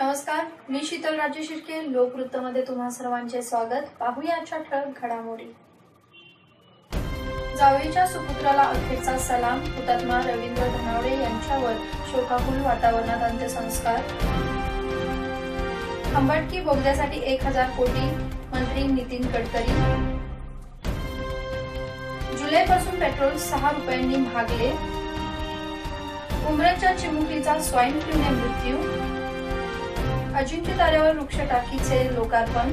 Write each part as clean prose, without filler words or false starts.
नमस्कार, मी शीतल राजे शिर्के. लोकवृत्तमध्ये तुम्हा सर्वांचे स्वागत. पाहूया आजच्या ठळक घडामोडी. जावळीच्या सुपुत्राला अखेरचा सलाम. हुतात्मा रवींद्र धनावडे यांच्यावर शोकाकुल वातावरणात अंत्यसंस्कार. खंबाटकी बोगद्यासाठी 1000 कोटी, मंत्री नितीन गडकरी. जुलैपासून पेट्रोल 6 रुपयांनी महागले. उमरेच्या चिमुकलीचा स्वाईन फ्लूने मृत्यू. अजिंक्य ताऱ्यावर वृक्षटाकीचे लोकार्पण.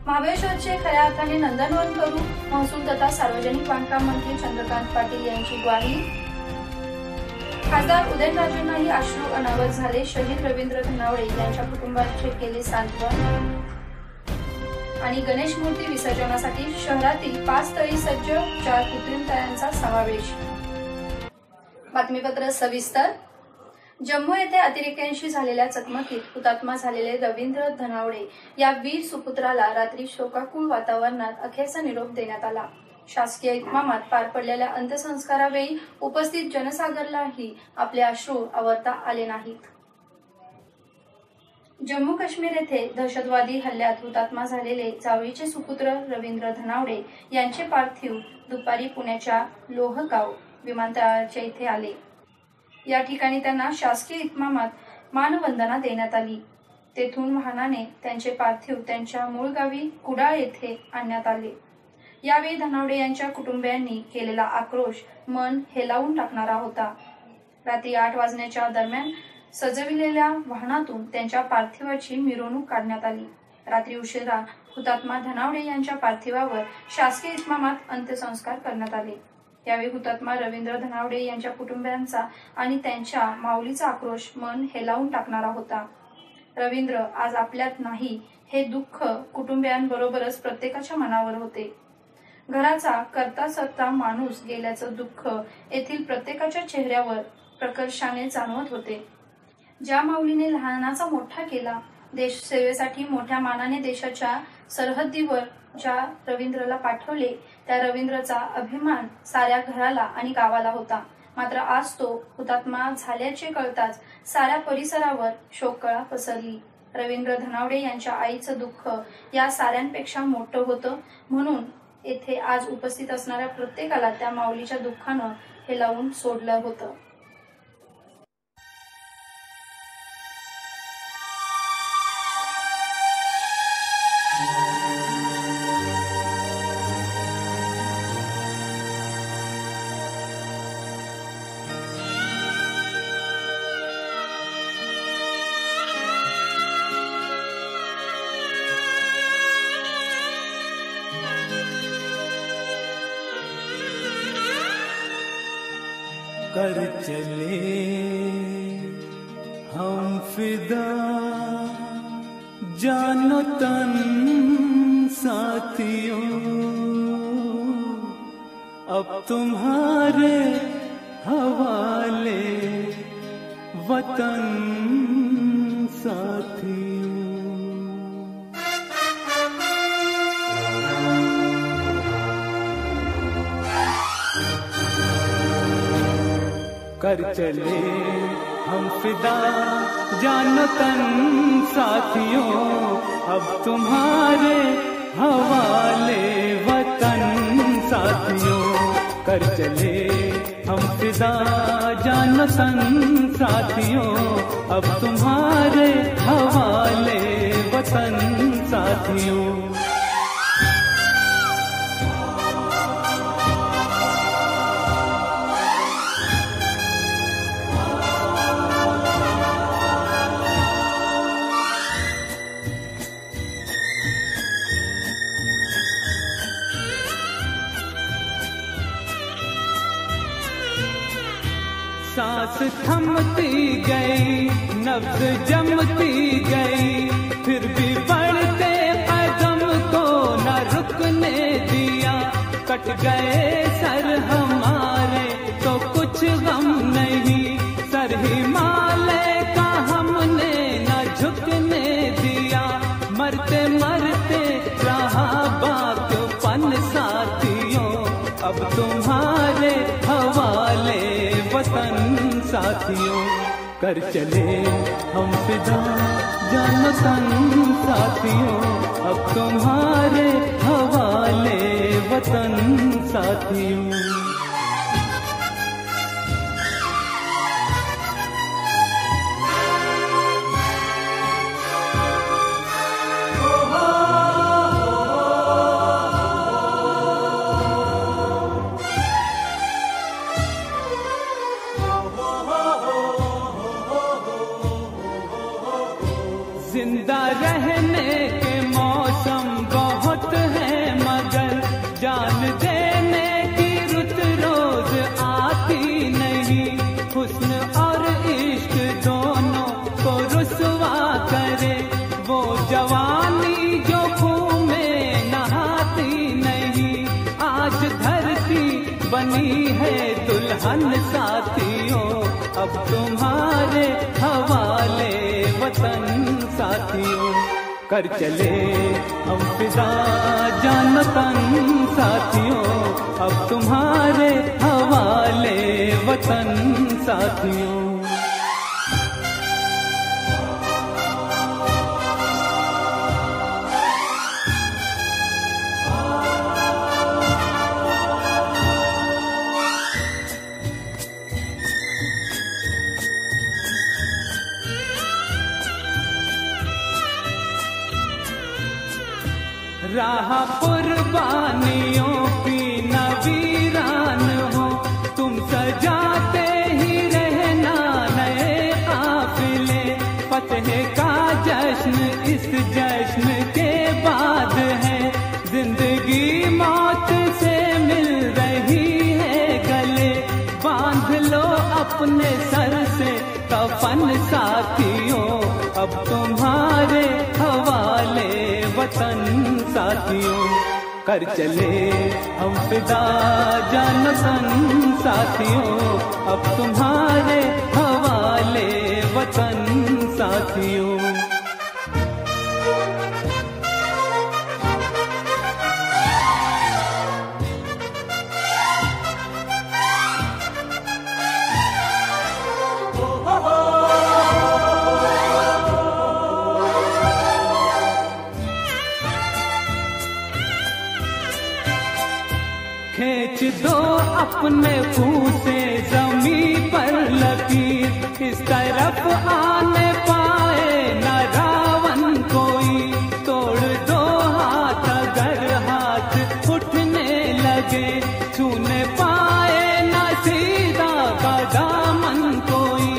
महाबळेश्वरचे खऱ्या अर्थाने नंदनवन करू, महसूल तथा सार्वजनिक बांधकाम मंत्री चंद्रकांत पाटील यांची ग्वाही. खासदार उदयनराजेंनाही अश्रू अनावर झाले. शहीद रवींद्र धनावडे यांच्या कुटुंबाचे केले सांत्वन. आणि गणेश मूर्ती विसर्जनासाठी शहरातील 5 तळी सज्ज, 4 कृत्रिम तळ्यांचा समावेश. बातमीपत्र सविस्तर. जम्मू येथे अतिरेक्यांशी झालेल्या चकमकीत हुतात्मा झालेले रवींद्र धनावडे या वीर सुपुत्राला रात्री शोकाकुळ वातावरणात अखेरचा निरोप देण्यात आला. शासकीय इतमामात पार पडलेल्या अंत्यसंस्कारावेळी उपस्थित जनसागरलाही आपले अश्रू आवरता आले नाहीत. जम्मू काश्मीर येथे दहशतवादी हल्ल्यात हुतात्मा झालेले जावळीचे सुपुत्र रवींद्र धनावडे यांचे पार्थिव दुपारी पुण्याच्या लोहगाव विमानतळाच्या इथे आले. या ठिकाणी त्यांना शासकीय इतमामात मानवंदना देण्यात आली. तेथून वाहनाने त्यांचे पार्थिव त्यांच्या मूळ गावी कुडाळ येथे आणण्यात आले. यावेळी धनावडे यांच्या कुटुंबियांनी केलेला आक्रोश मन हेलावून टाकणारा होता. रात्री 8 वाजण्याच्या दरम्यान सजविलेल्या वाहनातून त्यांच्या पार्थिवाची मिरवणूक काढण्यात आली. रात्री उशिरा हुतात्मा धनावडे यांच्या पार्थिवावर शासकीय इतमामात अंत्यसंस्कार करण्यात आले. यावेळी हुतात्मा रवींद्र धनावडे यांच्या कुटुंबियांचा आणि त्यांच्या माऊलीचा आक्रोश मन हेलावून टाकणारा होता. रवींद्र आज आपल्यात नाही हे दुःख कुटुंबियांबरोबरच प्रत्येकाच्या मनावर होते. घराचा करता सरता माणूस गेल्याचं दुःख येथील प्रत्येकाच्या चेहऱ्यावर प्रकर्षाने जाणवत होते. ज्या माऊलीने लहानाचा मोठा केला, देश सेवेसाठी मोठ्या मानाने देशाच्या सरहद्दीवर ज्या रवींद्रला पाठवले, त्या रवींद्रचा अभिमान साऱ्या घराला आणि गावाला होता. मात्र आज तो हुतात्मा झाल्याचे कळताच साऱ्या परिसरावर शोककळा पसरली. रवींद्र धनावडे यांच्या आईचं दुःख या साऱ्यांपेक्षा मोठं होतं. म्हणून येथे आज उपस्थित असणाऱ्या प्रत्येकाला त्या माऊलीच्या दुःखानं हेलावून सोडलं होतं. कर चले हम फिदा, जानो तन साथियों, अब तुम्हारे हवाले वतन साथियों. कर चले हम फिदा, जानो तन साथियों, अब तुम्हारे हवाले वतन साथियों. कर चले हम फिदा, जानो तन साथियों, अब तुम्हारे हवाले वतन साथियों. सांस थमती गई, नब्ज जमती गई, फिर भी बढ़ते कदम को न रुकने दिया. कट गए सर हमारे तो कुछ गम नहीं, सर हिमालय का हमने न झुकने दिया. मरते मरते रहा बाकपन साथियों, अब तुम्हारे हवाले वतन साथियों. कर चले हम फिदा जानो तन साथियों, अब तुम्हारे हवाले वतन साथियों। जिंदा रहने के मौसम बहुत हैं, मगर जान देने की रुत रोज आती नहीं। हुस्न और इश्क दोनों को रुसवा करे वो जवानी जो खून में नहाती नहीं। आज धरती बनी है दुल्हन साथियों, अब तुम्हारे हवाले वतन साथियों। कर चले हम फिदा जान तन साथियों, अब तुम्हारे हवाले वतन साथियों। राह कुर्बानियों की नवीरान हो, तुम सजाते ही रहना नए काफिले। फतह का जश्न इस जश्न के बाद है, जिंदगी मौत से मिल रही है गले। बांध लो अपने सर से कफन साथियों, अब तुम्हारे हवाले वतन साथियों। कर चले हम फिदा जान तन साथियों, अब तुम्हारे हवाले वतन साथियों। खींच दो अपने मुंह से जमीन पर लकीर, इस तरफ आने पाए न रावण कोई। तोड़ दो हाथ अगर हाथ उठने लगे, छूने पाए न सीधा का दामन कोई।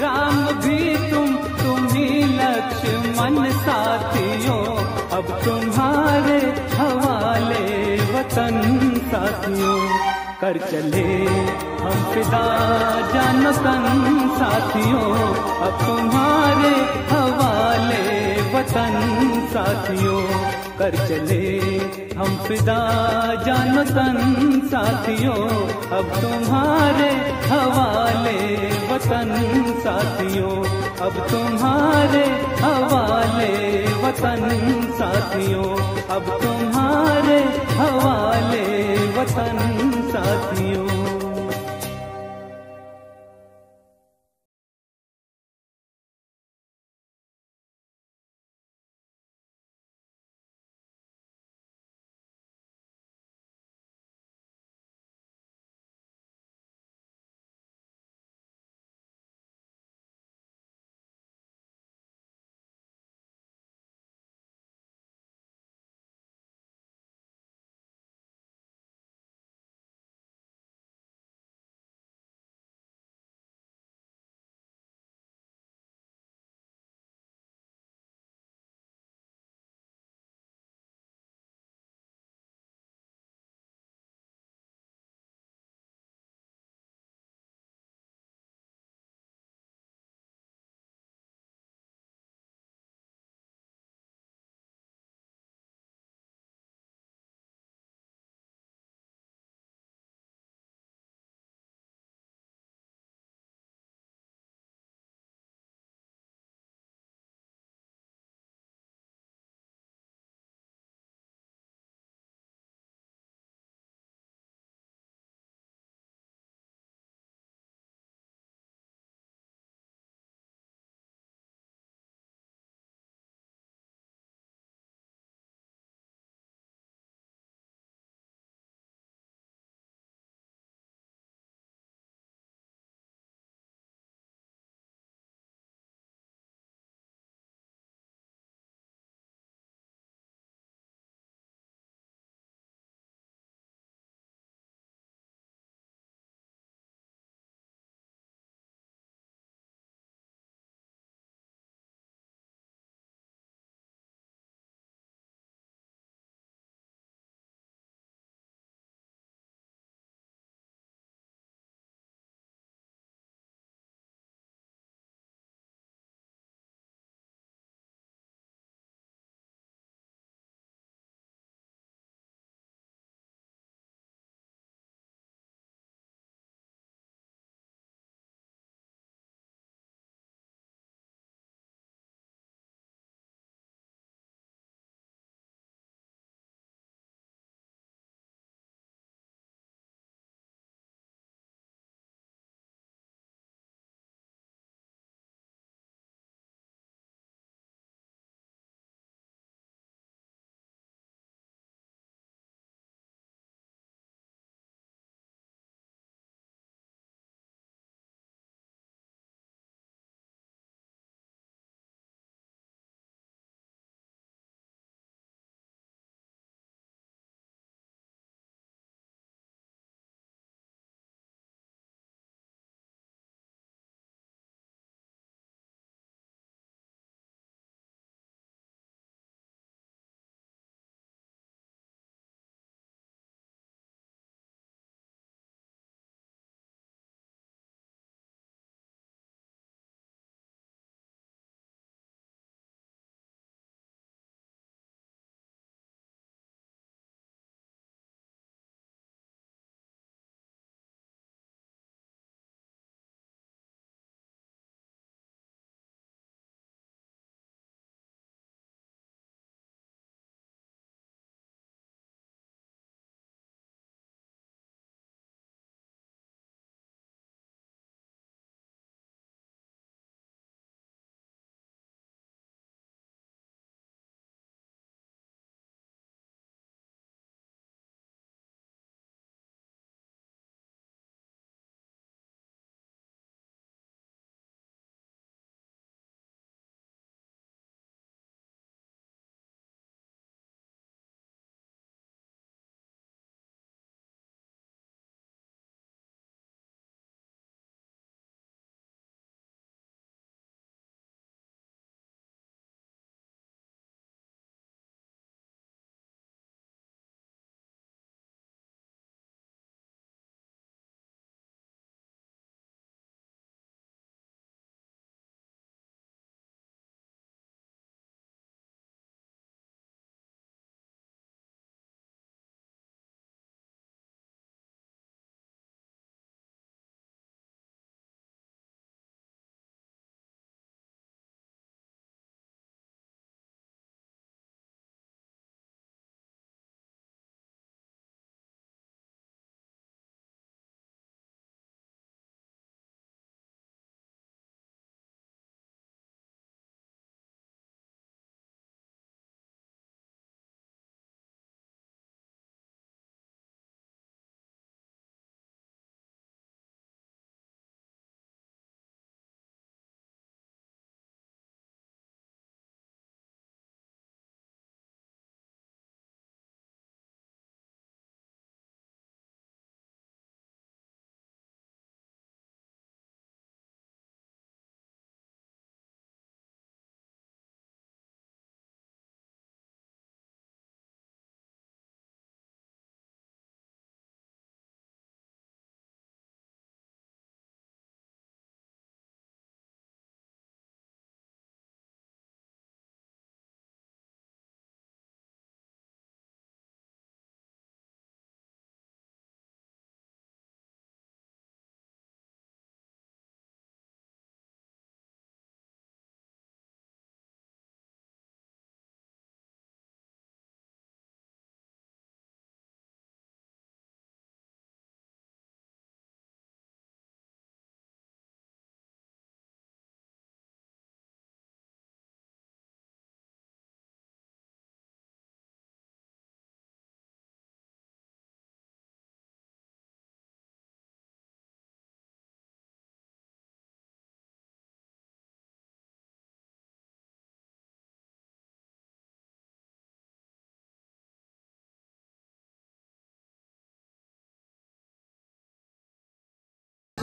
राम भी तुम ही लक्ष्मण साथियों, अब तुम्हारे हवाले वतन साथियों। कर चले हम फिदा जान तन साथियों, अब तुम्हारे हवाले वतन साथियों। कर चले हम फिदा जान तन साथियों, अब तुम्हारे हवाले वतन साथियों। अब तुम्हारे हवाले वतन साथियों, अब तुम्हारे हवाले वतन साथियों।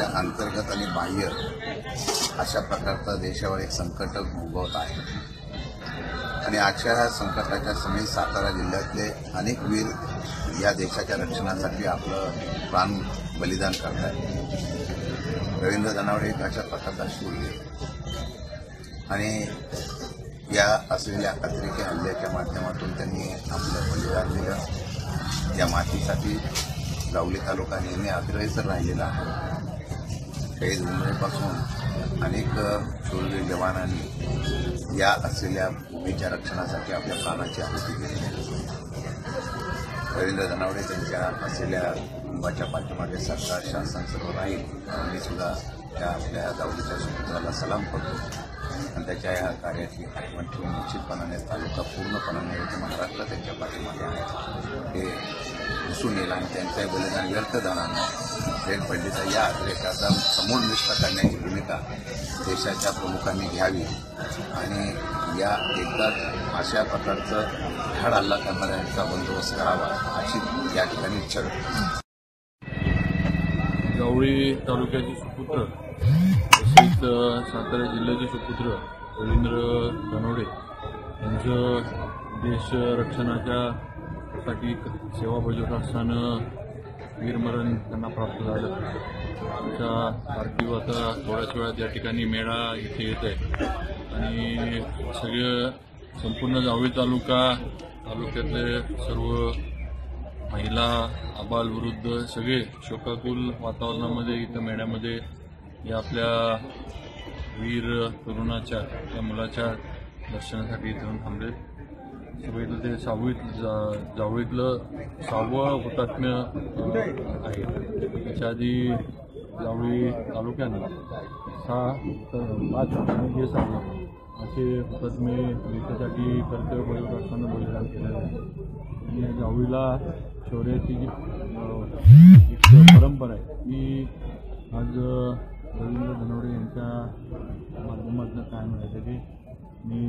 राज्याच्या अंतर्गत आणि बाह्य अशा प्रकारचा देशावर एक संकट उद्भवत आहे आणि आजच्या ह्या संकटाच्या समयी सातारा जिल्ह्यातले अनेक वीर या देशाच्या रक्षणासाठी आपलं प्राण बलिदान करतात। रवींद्र धनावडे एक अशा प्रकारचा शूरवीर आणि या असलेल्या अतिरेकी हल्ल्याच्या माध्यमातून त्यांनी आपलं बलिदान दिलं। या मातीसाठी जावली तालुका नेहमी अग्रेसर राहिलेला आहे। शहीद उमरेपासून अनेक शूरवीर जवानांनी या असलेल्या भूमीच्या रक्षणासाठी आपल्या प्राणाची आहुती दिली आहे। रवींद्र धनावडे त्यांच्या असलेल्या कुटुंबाच्या पाठीमागे सरकार शासन सर्व राहील। मी सुद्धा त्या आपल्या जावलीच्या सुपुत्राला सलाम करतो आणि त्याच्या या कार्याची आठवण ठेवून निश्चितपणाने तालुका पूर्णपणाने महाराष्ट्र त्यांच्या पाठीमागे आहे हे दिसून येईल आणि त्यांचं बलिदान व्यर्थ जाणार नाही। झेड पडलीचा या अतिरेकाचा समूळ निष्ठा करण्याची भूमिका देशाच्या प्रमुखांनी घ्यावी आणि या एकदाच अशा प्रकारचं धाड हल्ला करणाऱ्यांचा बंदोबस्त करावा अशी या ठिकाणी इच्छा व्यक्त। जावळी तालुक्याचे सुपुत्र तसेच सातारा जिल्ह्याचे सुपुत्र रवींद्र धनावडे यांचं देश रक्षणासाठी सेवा बजावत असताना वीरमरण त्यांना प्राप्त झालं। त्यांचा पार्थिव आता थोड्याच वेळात या ठिकाणी मेळा इथे येत आहे आणि सगळं संपूर्ण जावळी तालुक्यातले सर्व महिला आबालवृद्ध सगळे शोकाकुल वातावरणामध्ये इथं मेळ्यामध्ये या आपल्या वीर तरुणाच्या या मुलाच्या दर्शनासाठी इथून थांबले। सगळीतलं ते जावळीतलं 6वं हुतात्म्य आहे। त्याच्या आधी जावळी तालुक्यानं 5 हे 6 असे हुतात्मे देशासाठी कर्तव्य बजावत असताना बलिदान केलेलं आहे आणि जावळीला शौर्याची जी एक परंपरा आहे ती आज रवींद्र धनावडे यांच्या माध्यमातून कायम राहते। मी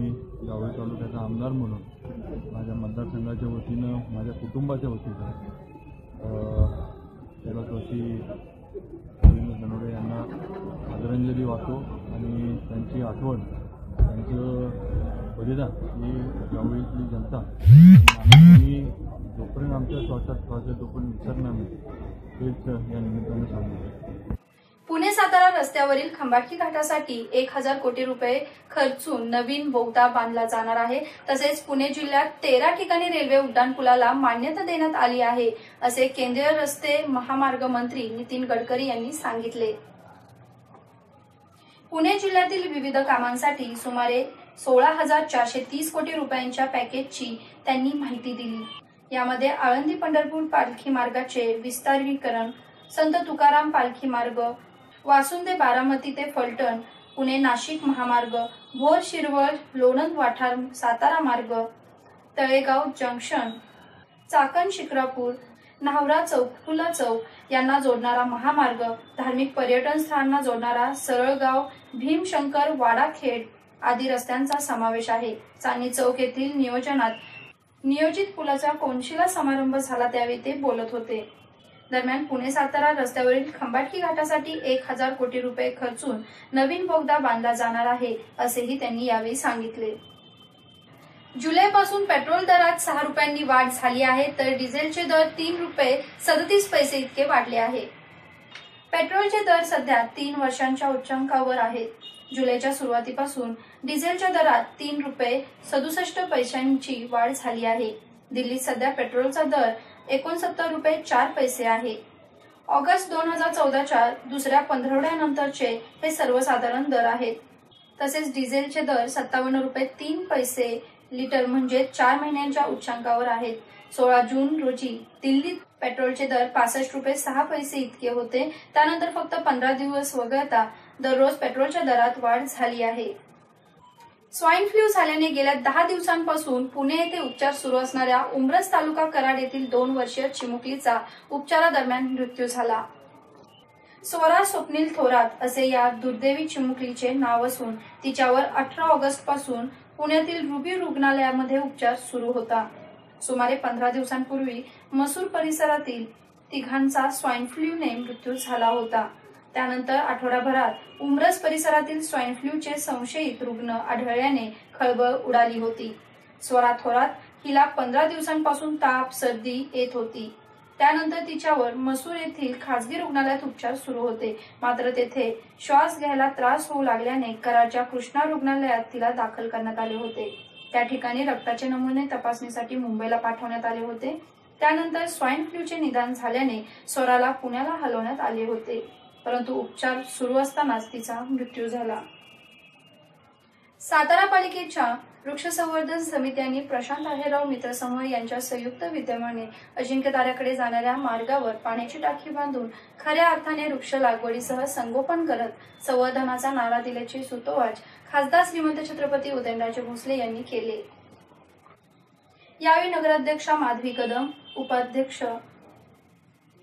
जावळी तालुक्याचा आमदार म्हणून माझ्या मतदारसंघाच्या वतीनं माझ्या कुटुंबाच्या वतीनं त्याला तशी रवींद्र धनावडे यांना आदरांजली वाहतो आणि त्यांची आठवण त्यांचं बलिदान ही जावळीतली जनता आणि जोपर्यंत आमच्या श्वासात श्वास आहे तोपर्यंत विसरणार नाही हेच या निमित्तानं सांगतो। पुणे सातारा रस्त्यावरील खंबाटकी घाटासाठी 1000 कोटी रुपये खर्चून नवीन बोगदा बांधला जाणार आहे। तसेच पुणे जिल्ह्यात 13 ठिकाणी रेल्वे उड्डाणपुलाला मान्यता देण्यात आली आहे असे केंद्रीय रस्ते महामार्ग मंत्री नितीन गडकरी यांनी सांगितले। पुणे जिल्ह्यातील विविध कामांसाठी सुमारे 16,430 कोटी रुपयांच्या पॅकेजची त्यांनी माहिती दिली। यामध्ये आळंदी पंढरपूर पालखी मार्गाचे विस्तारीकरण, संत तुकाराम पालखी मार्ग, वासुंदे बारामती ते फलटण, पुणे नाशिक महामार्ग, भोर शिरवळ लोणंद वाठार सातारा मार्ग, तळेगाव जंक्शन, चाकण शिक्रापूर, न्हावरा चौक फुला चौक यांना जोडणारा महामार्ग, धार्मिक पर्यटन स्थळांना जोडणारा सरळगाव भीमशंकर वाडाखेड आदी रस्त्यांचा समावेश आहे। चांदणी चौक येथील नियोजित पुलाचा कोनशिला समारंभ झाला त्यावेळी ते बोलत होते। दरम्यान पुणे सातारा रस्त्यावरील खंबाटकी घाटासाठी 1000 कोटी रुपये खर्चून नवीन बोगदा बांधला जाणार आहे असेही त्यांनी यावेळी सांगितले। जुलैपासून पेट्रोल दरात 6 रुपयांनी वाढ झाली आहे तर डिझेलचे दर 3 रुपये 37 पैसे इतके वाढले आहे। पेट्रोलचे दर सध्या 3 वर्षांच्या उच्चांकावर आहेत। जुलैच्या सुरुवातीपासून डिझेलच्या दरात 3 रुपये 67 पैशांची वाढ झाली आहे। दिल्लीत सध्या पेट्रोलचा दर 69 रुपये 4 पैसे आहे। ऑगस्ट 2014च्या दुसऱ्या पंधरवड्यानंतरचे हे सर्वसाधारण दर आहेत। तसेच डिझेलचे दर 57 रुपये 3 पैसे लिटर म्हणजे 4 महिन्यांच्या उच्चांकावर आहेत। 16 जून रोजी दिल्लीत पेट्रोलचे दर 65 रुपये 6 पैसे इतके होते। त्यानंतर फक्त 15 दिवस वगळता दररोज पेट्रोलच्या दरात वाढ झाली आहे। स्वाईन फ्लू झाल्याने गेल्या 10 दिवसांपासून पुणे येथे उपचार सुरू असणाऱ्या उंब्रज तालुका कराड येथील 2 वर्षीय चिमुकलीचा उपचारादरम्यान मृत्यू झाला। स्वरा स्वप्नील थोरात असे या दुर्दैवी चिमुकलीचे नाव असून तिच्यावर 18 ऑगस्ट पासून पुण्यातील रुबी रुग्णालयामध्ये उपचार सुरू होता। सुमारे 15 दिवसांपूर्वी मसूर परिसरातील 3 स्वाईन फ्लूने मृत्यू झाला होता। त्यानंतर आठवडाभरात उमरस परिसरातील स्वाईन फ्लूचे संशयित रुग्ण आढळल्याने खळबळ उडाली होती. स्वरा थोरात हिला 15 दिवसांपासून ताप सर्दी येत होती. त्यानंतर तिच्यावर मसूर येथील खासगी रुग्णालयात उपचार सुरू होते. मात्र तेथे श्वास घ्यायला त्रास होऊ लागल्याने कराडच्या कृष्णा रुग्णालयात तिला दाखल करण्यात आले होते. त्या ठिकाणी रक्ताचे नमुने तपासणीसाठी मुंबईला पाठवण्यात आले होते. त्यानंतर स्वाईन फ्लूचे निदान झाल्याने स्वराला पुण्याला हलवण्यात आले होते, परंतु उपचार सुरू असतानाच तिचा मृत्यू झाला. सातारा पालिकेच्या वृक्ष संवर्धन समिती आणि प्रशांत आहेरराव मित्र समूह यांच्या संयुक्त विद्यमाने अजिंक्यताऱ्याकडे जाणाऱ्या मार्गावर पाण्याची टाकी बांधून खऱ्या अर्थाने वृक्ष लागवडीसह संगोपन करत संवर्धनाचा नारा दिल्याचे सूतोवाच खासदार श्रीमंत छत्रपती उदयनराजे भोसले यांनी केले. यावेळी नगराध्यक्षा माधवी कदम,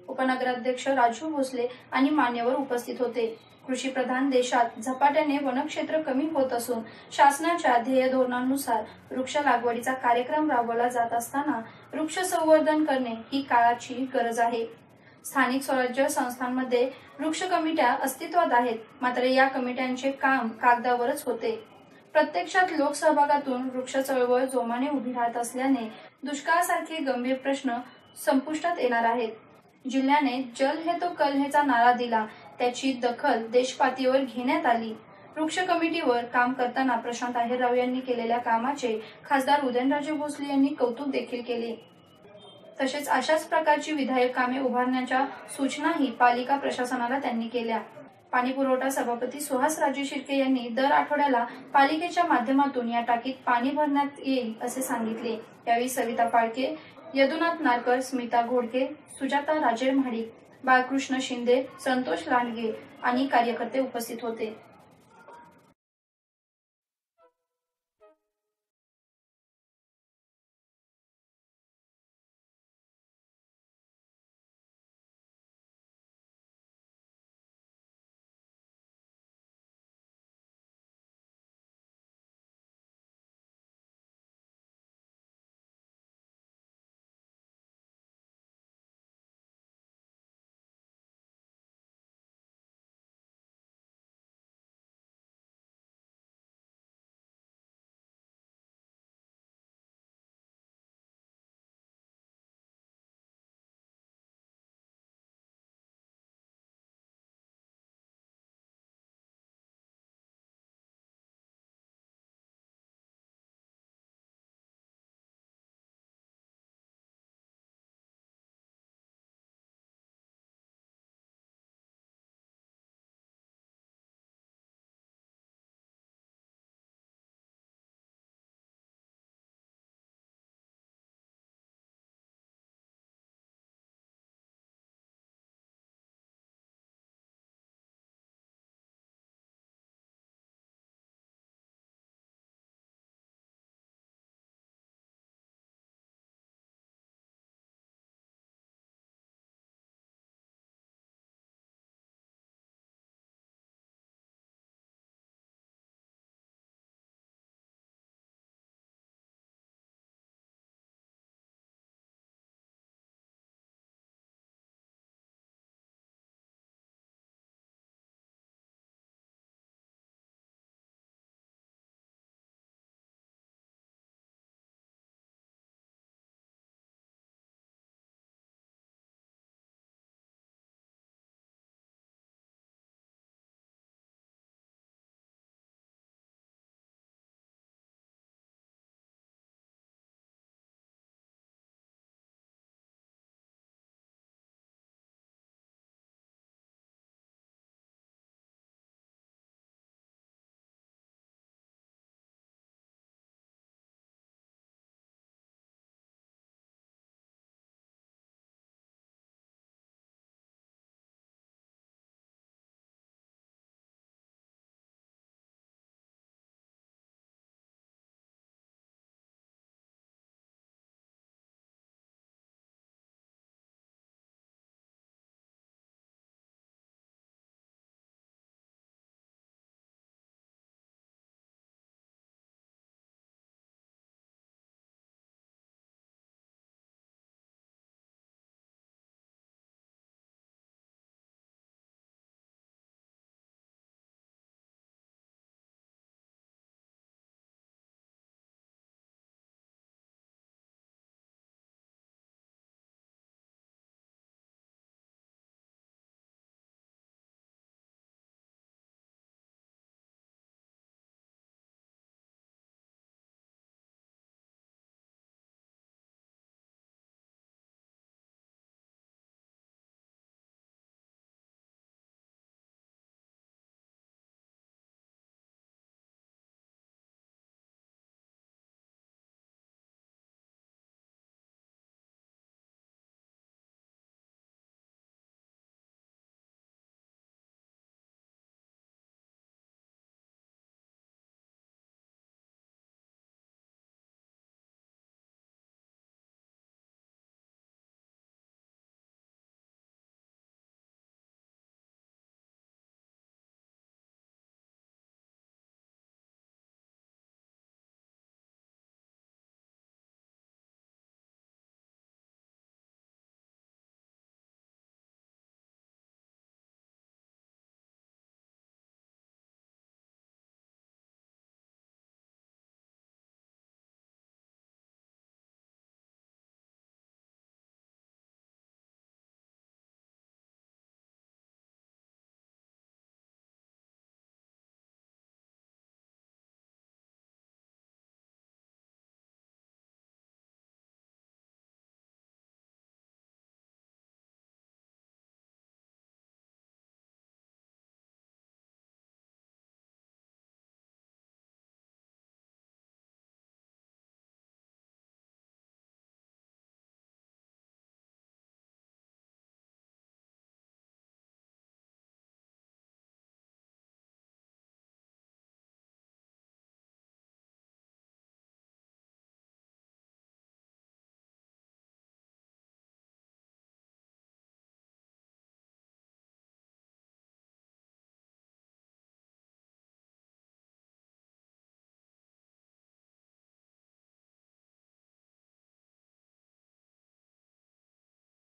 उपनगराध्यक्ष राजू भोसले आणि मान्यवर उपस्थित होते. कृषी प्रधान देशात झपाट्याने वनक्षेत्र कमी होत असून शासनाच्या ध्येय धोरणानुसार वृक्ष लागवडीचा कार्यक्रम राबवला जात असताना वृक्ष संवर्धन करणे ही काळाची गरज आहे. स्थानिक स्वराज्य संस्थांमध्ये वृक्ष कमिट्या अस्तित्वात आहेत, मात्र या कमिट्यांचे काम कागदावरच होते. प्रत्यक्षात लोकसहभागातून वृक्ष चळवळ जोमाने उभी राहत असल्याने दुष्काळासारखे गंभीर प्रश्न संपुष्टात येणार आहेत. जिल्ह्याने जल है तो कल हैचा नारा दिला, त्याची दखल देशपातळीवर घेण्यात आली. वृक्ष कमिटीवर काम करताना प्रशांत आहेरराव यांनी केलेल्या कामाचे खासदार उदयनराजे भोसले यांनी कौतुक देखील केले. तसेच अशाच प्रकारची विधायक कामे उभारण्याच्या सूचनाही पालिका प्रशासनाला त्यांनी केल्या. पाणी पुरवठा सभापती सुहास राजू शिर्के यांनी दर आठवड्याला पालिकेच्या माध्यमातून या टाकीत पाणी भरण्यात येईल असे सांगितले. यावेळी सविता फाळके, यदुनाथ नारकर, स्मिता घोडके, सुजाता राजेर महाडिक, बाळकृष्ण शिंदे, संतोष लांडगे आणि कार्यकर्ते उपस्थित होते.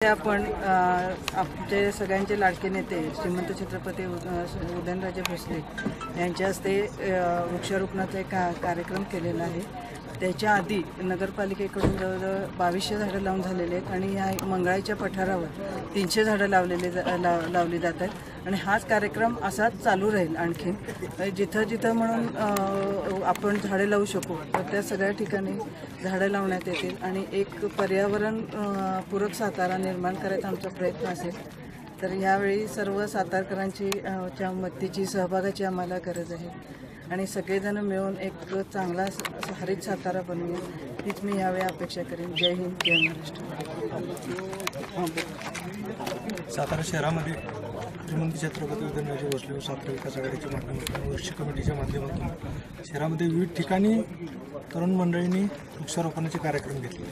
आता आपण आमचे सगळ्यांचे लाडके नेते श्रीमंत छत्रपती उदयनराजे भोसले यांच्या हस्ते वृक्षारोपणाचा एक कार्यक्रम केलेला आहे। त्याच्या आधी नगरपालिकेकडून जवळजवळ 2200 झाडं लावून झालेले आहेत आणि या मंगळाईच्या पठारावर 300 झाडं लावली जात आहेत आणि हाच कार्यक्रम असाच चालू राहील। आणखी जिथं जिथं म्हणून आपण झाडे लावू शकू तर त्या सगळ्या ठिकाणी झाडं लावण्यात येतील आणि एक पर्यावरण पूरक सातारा निर्माण करायचा आमचा प्रयत्न असेल। तर यावेळी सर्व सातारकरांची मदतीची सहभागाची आम्हाला गरज आहे आणि सगळेजण मिळून एक चांगला हरित सातारा बनवूया हीच मी यावेळी अपेक्षा करेन। जय हिंद, जय महाराष्ट्र। सातारा शहरामध्ये श्रीमंत छत्रपती उदयनराजे भोसले व सातारा विकास आघाडीच्या माध्यमातून वृक्ष कमिटीच्या माध्यमातून शहरामध्ये विविध ठिकाणी तरुण मंडळींनी वृक्षारोपणाचे कार्यक्रम घेतले।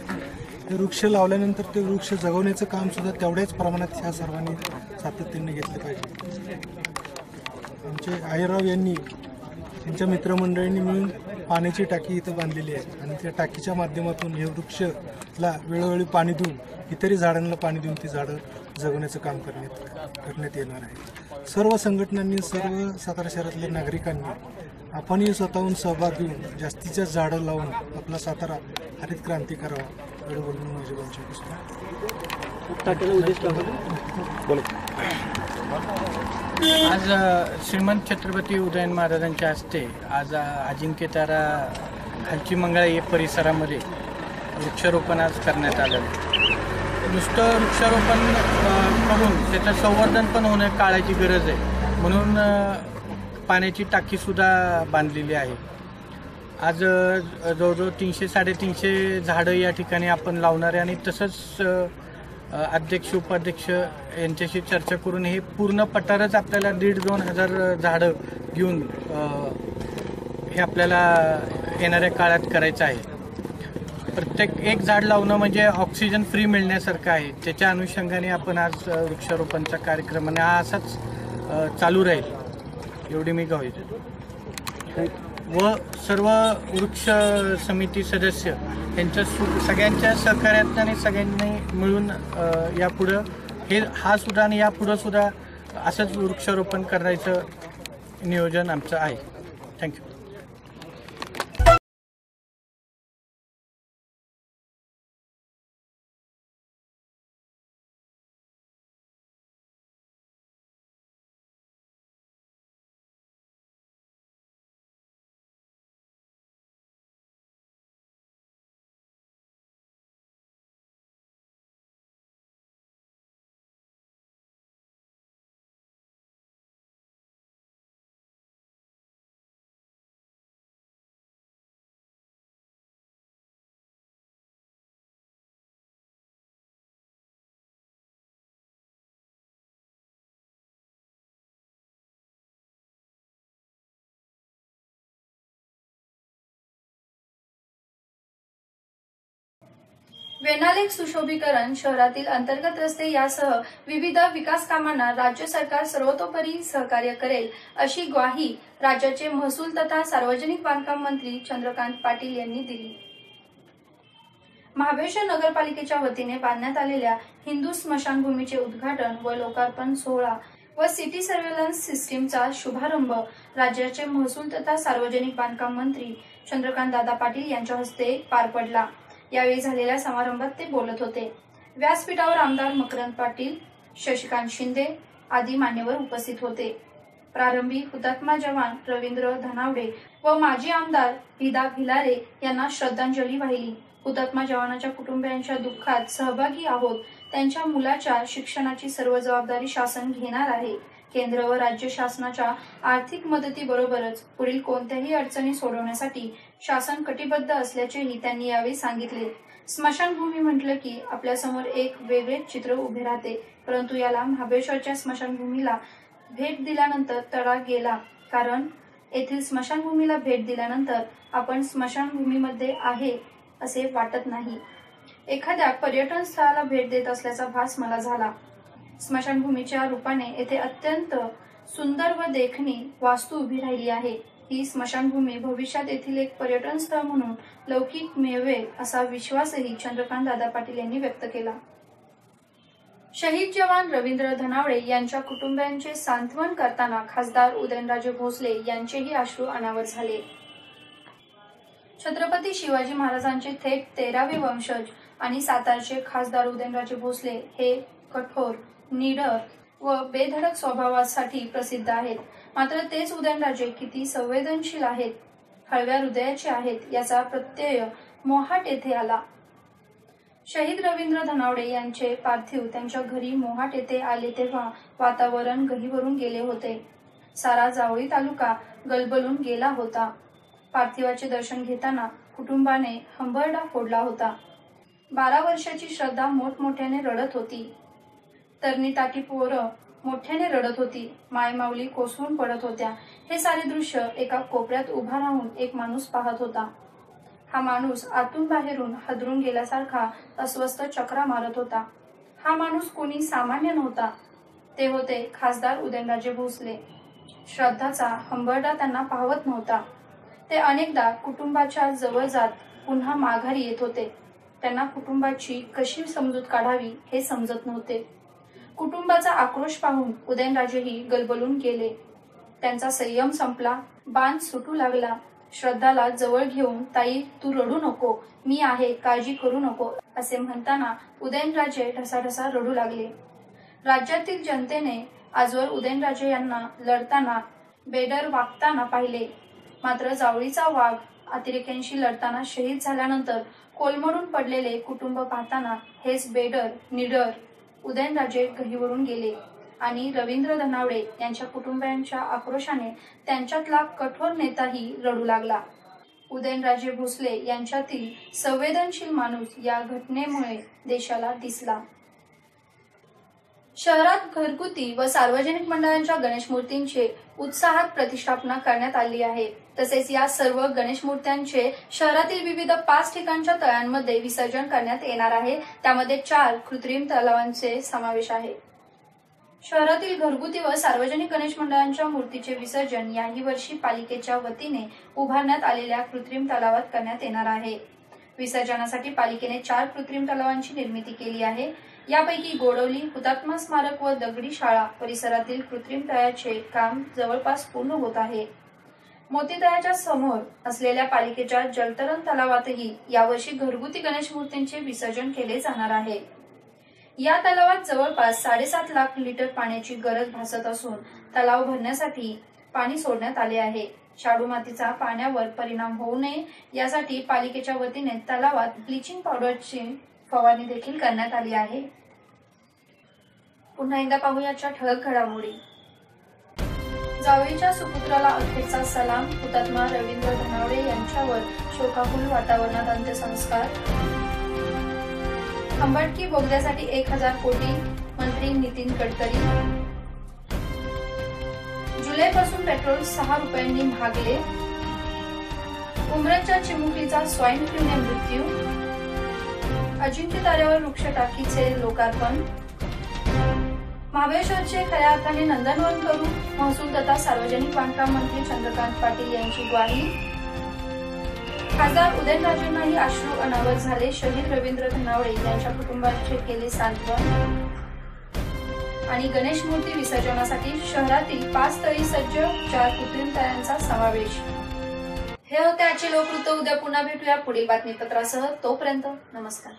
ते वृक्ष लावल्यानंतर ते वृक्ष जगवण्याचं काम सुद्धा तेवढ्याच प्रमाणात ह्या सर्वांनी सातत्याने घेतले पाहिजे। आमचे आयरराव यांनी त्यांच्या मित्रमंडळींनी मिळून पाण्याची टाकी इथं बांधलेली आहे आणि त्या टाकीच्या माध्यमातून हे वृक्षला वेळोवेळी पाणी देऊन इतरही झाडांना पाणी देऊन ती झाडं जगवण्याचं काम करण्यात येणार आहे। सर्व संघटनांनी, सर्व सातारा शहरातल्या नागरिकांनी आपणही स्वतःहून सहभाग घेऊन जास्तीत जास्त झाडं लावून आपला सातारा हरित क्रांती करावा एवढं बोलून माझी आज श्रीमंत छत्रपती उदयन महाराजांच्या हस्ते आज अजिंक्यतारा खालची मंगळाई परिसरामध्ये वृक्षारोपण आज करण्यात आलं। नुसतं वृक्षारोपण करून त्याचं संवर्धन पण होणं काळाची गरज आहे, म्हणून पाण्याची टाकीसुद्धा बांधलेली आहे। आज जवळजवळ 300-350 झाडं या ठिकाणी आपण लावणार आहे आणि तसंच अध्यक्ष उपाध्यक्ष यांच्याशी चर्चा करून हे पूर्ण पठारच आपल्याला 1,500-2 हजार झाडं घेऊन हे आपल्याला येणाऱ्या काळात करायचं आहे। प्रत्येक एक झाड लावणं म्हणजे ऑक्सिजन फ्री मिळण्यासारखं आहे। त्याच्या अनुषंगाने आपण आज वृक्षारोपणचा कार्यक्रम आणि हा असाच चालू राहील एवढी मी ग्वाही देतो। व सर्व वृक्ष समिती सदस्य यांच्या सगळ्यांच्या सहकार्यात आणि सगळ्यांनी मिळून यापुढं हा सुद्धा आणि यापुढं सुद्धा असंच वृक्षारोपण करायचं नियोजन आमचं आहे। थँक्यू। वेनालेक सुशोभीकरण, शहरातील अंतर्गत रस्ते यासह विविध विकास कामांना राज्य सरकार सर्वतोपरी सहकार्य करेल अशी ग्वाही राज्याचे महसूल तथा सार्वजनिक बांधकाम मंत्री चंद्रकांत पाटील यांनी दिली। महाबळेश्वर नगरपालिकेच्या वतीने बांधण्यात आलेल्या हिंदू स्मशानभूमीचे उद्घाटन व लोकार्पण सोहळा व सिटी सर्व्हेलन्स सिस्टीमचा शुभारंभ राज्याचे महसूल तथा सार्वजनिक बांधकाम मंत्री चंद्रकांत दादा पाटील यांच्या हस्ते पार पडला। यावेळी झालेल्या समारंभात ते बोलत होते। व्यासपीठावर आमदार मकरंद पाटील, शशिकांत शिंदे आदी मान्यवर उपस्थित होते। प्रारंभी हुतात्मा जवान रवींद्र धनावडे व माजी आमदार विदा भिलारे यांना श्रद्धांजली वाहिली। हुतात्मा जवानाच्या कुटुंबियांच्या दुःखात सहभागी आहोत। त्यांच्या मुलाच्या शिक्षणाची सर्व जबाबदारी शासन घेणार आहे। केंद्र व राज्य शासनाच्या आर्थिक मदतीबरोबरच पुढील कोणत्याही अडचणी सोडवण्यासाठी शासन कटिबद्ध असल्याचेही त्यांनी यावेळी सांगितले। स्मशानभूमी म्हटलं की आपल्यासमोर एक वेगळेच चित्र उभे राहते, परंतु याला महाबळेश्वरच्या स्मशानभूमीला भेट दिल्यानंतर तडा गेला, कारण येथील स्मशानभूमीला भेट दिल्यानंतर आपण स्मशानभूमीमध्ये आहे असे वाटत नाही। एखाद्या पर्यटन स्थळाला भेट देत असल्याचा भास मला झाला। स्मशानभूमीच्या रूपाने येथे अत्यंत सुंदर व देखणी वास्तू उभी राहिली आहे। ही स्मशानभूमी भविष्यात येथील एक पर्यटन स्थळ म्हणून लौकिक मिळवेल असा विश्वासही चंद्रकांत दादा पाटील यांनी व्यक्त केला। शहीद जवान रवींद्र धनावडे यांच्या कुटुंबियांचे सांत्वन करताना खासदार उदयनराजे भोसले यांचेही अश्रू अनावर झाले. छत्रपती शिवाजी महाराजांचे थेट 13वे वंशज आणि सातारचे खासदार उदयनराजे भोसले हे कठोर, निडर व बेधडक स्वभावासाठी प्रसिद्ध आहेत. मात्र तेच उदयनराजे किती संवेदनशील आहेत, हळव्या हृदयाचे आहेत याचा प्रत्यय मोहाट येथे आला. शहीद रवींद्र धनावडे यांचे पार्थिव त्यांच्या घरी मोहाट येथे आले तेव्हा वातावरण गहिवरून गेले होते. सारा जावळी तालुका गलबलून गेला होता. पार्थिवाचे दर्शन घेताना कुटुंबाने हंबरडा फोडला होता. 12 वर्षाची श्रद्धा मोठमोठ्याने रडत होती. तरणी-ताटी पोरं मोठ्याने रडत होती. मायमाऊली कोसळून पडत होत्या. हे सारे दृश्य एका कोपऱ्यात उभा राहून एक माणूस पाहत होता. हा माणूस आतून बाहेरून हादरून गेल्यासारखा अस्वस्थ चक्रा मारत होता. हा माणूस कोणी सामान्य नव्हता. ते होते खासदार उदयनराजे भोसले. श्रद्धाचा हंबरडा त्यांना पाहवत नव्हता. ते अनेकदा कुटुंबाच्या जवळ जात पुन्हा माघारी येत होते. त्यांना कुटुंबाची कशी समजूत काढावी हे समजत नव्हते. कुटुंबाचा आक्रोश पाहून उदयनराजेही गलबलून गेले. त्यांचा संयम संपला. बाण सुटू लागला. श्रद्धाला जवळ घेऊन, ताई तू रडू नको, मी आहे, काळजी करू नको असे म्हणताना उदयनराजे ढसाढसा रडू लागले. राज्यातील जनतेने आजवर उदयनराजे यांना लढताना, बेडर वागताना पाहिले. मात्र जावळीचा वाघ अतिरेक्यांशी लढताना शहीद झाल्यानंतर कोलमडून पडलेले कुटुंब पाहताना हेच बेडर, निडर उदयनराजे गहिवरून गेले आणि रवींद्र धनावडे यांच्या कुटुंबियांच्या आक्रोशाने त्यांच्यातला कठोर नेताही रडू लागला. उदयनराजे भोसले यांच्यातील संवेदनशील माणूस या घटनेमुळे देशाला दिसला. शहरात घरगुती व सार्वजनिक मंडळांच्या गणेश मूर्तींचे उत्साहात प्रतिष्ठापना करण्यात आली आहे. तसेच या सर्व गणेश मूर्त्यांचे शहरातील विविध 5 ठिकाणच्या तळ्यांमध्ये विसर्जन करण्यात येणार आहे. त्यामध्ये 4 कृत्रिम तलावांचे समावेश आहे. शहरातील घरगुती व सार्वजनिक गणेश मंडळांच्या मूर्तीचे विसर्जन याही वर्षी पालिकेच्या वतीने उभारण्यात आलेल्या कृत्रिम तलावात करण्यात येणार आहे. विसर्जनासाठी पालिकेने 4 कृत्रिम तलावांची निर्मिती केली आहे. यापैकी गोडवली, हुतात्मा स्मारक व दगडी शाळा परिसरातील कृत्रिम तळ्याचे काम जवळपास पूर्ण होत आहे. मोती तळ्याच्या समोर असलेल्या पालिकेच्या जलतरण तलावातही यावर्षी घरगुती गणेश मूर्तींचे विसर्जन केले जाणार आहे. या तलावात जवळपास 7.5 लाख लिटर पाण्याची गरज भासत असून तलाव भरण्यासाठी पाणी सोडण्यात आले आहे. शाडू मातीचा पाण्यावर परिणाम होऊ नये यासाठी पालिकेच्या वतीने तलावात ब्लिचिंग पावडरची फवारणी देखील करण्यात आली आहे. पुन्हा एकदा पाहूयाच्या ठळक घडामोडी. जावळीच्या सुपुत्राला अखेरचा सलाम. हुतात्मा रवींद्र धनावडे यांच्यावर शोकाकुल वातावरणात अंत्यसंस्कार. खंबाटकी बोगद्यासाठी 1000 कोटी, मंत्री नितीन गडकरी. जुलैपासून पेट्रोल 6 रुपयांनी महागले. उमरच्या चिमुकलीचा स्वाईन फ्लूने मृत्यू. अजिंक्य ताऱ्यावर वृक्षटाकीचे लोकार्पण. महाबळेश्वरचे खऱ्या अर्थाने नंदनवन करू, महसूल तथा सार्वजनिक बांधकाम मंत्री चंद्रकांत पाटील यांची ग्वाही. खासदार उदयनराजेंनाही अश्रू अनावर झाले. शहीद रवींद्र धनावडे यांच्या कुटुंबाचे केले सांत्वन. आणि गणेश मूर्ती विसर्जनासाठी शहरातील 5 तळी सज्ज, 4 कृत्रिम तळ्यांचा समावेश. हे होते आजचे लोकवृत्त. उद्या पुन्हा भेटूया पुढील बातमीपत्रासह. तोपर्यंत नमस्कार.